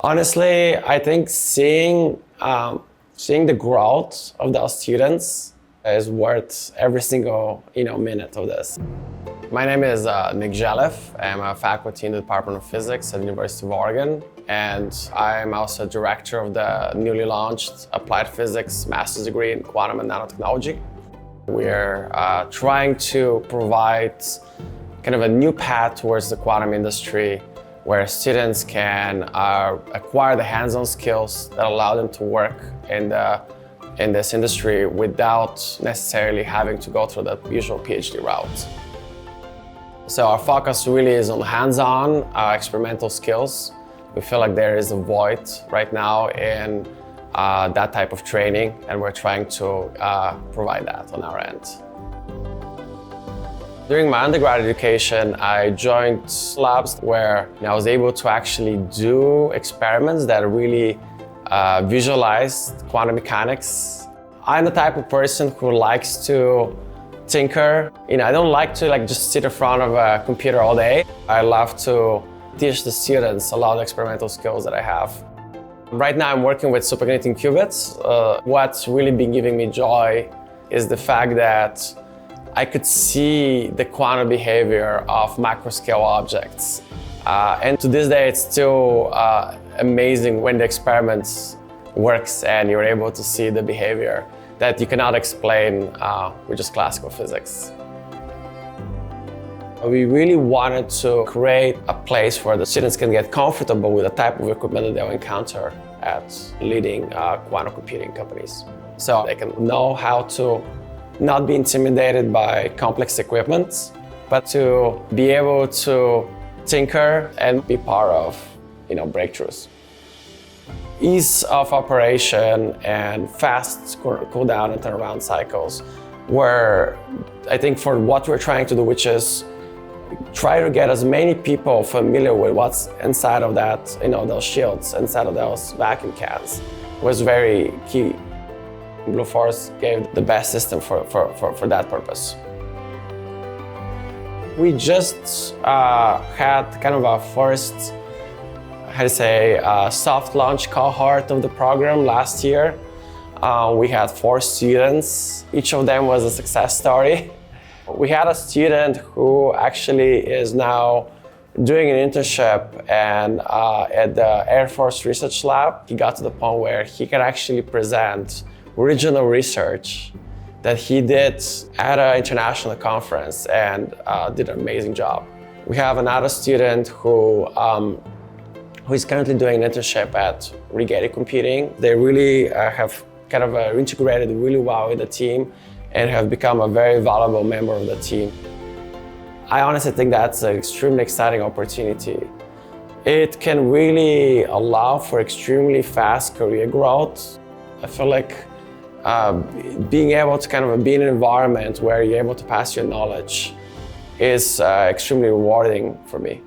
Honestly, I think seeing the growth of those students is worth every single minute of this. My name is Nick Jelev. I'm a faculty in the Department of Physics at the University of Oregon, and I'm also director of the newly launched Applied Physics Master's degree in Quantum and Nanotechnology. We're trying to provide kind of a new path towards the quantum industry where students can acquire the hands-on skills that allow them to work in this industry without necessarily having to go through the usual PhD route. So our focus really is on hands-on experimental skills. We feel like there is a void right now in that type of training, and we're trying to provide that on our end. During my undergrad education, I joined labs where I was able to actually do experiments that really visualized quantum mechanics. I'm the type of person who likes to tinker. I don't like to just sit in front of a computer all day. I love to teach the students a lot of experimental skills that I have. Right now I'm working with superconducting qubits. What's really been giving me joy is the fact that I could see the quantum behavior of macroscale objects. And to this day, it's still amazing when the experiment works and you're able to see the behavior that you cannot explain with just classical physics. We really wanted to create a place where the students can get comfortable with the type of equipment that they'll encounter at leading quantum computing companies. So they can know how to not be intimidated by complex equipment, but to be able to tinker and be part of breakthroughs. Ease of operation and fast cool down and turnaround cycles were, I think, for what we're trying to do, which is try to get as many people familiar with what's inside of that, those shields, inside of those vacuum cans, was very key. Blue Force gave the best system for that purpose. We just had kind of our first, soft launch cohort of the program last year. We had 4 students. Each of them was a success story. We had a student who actually is now doing an internship and at the Air Force Research Lab. He got to the point where he can actually present original research that he did at an international conference and did an amazing job. We have another student who is currently doing an internship at Rigetti Computing. They really have kind of integrated really well with the team and have become a very valuable member of the team. I honestly think that's an extremely exciting opportunity. It can really allow for extremely fast career growth. I feel like being able to kind of be in an environment where you're able to pass your knowledge is extremely rewarding for me.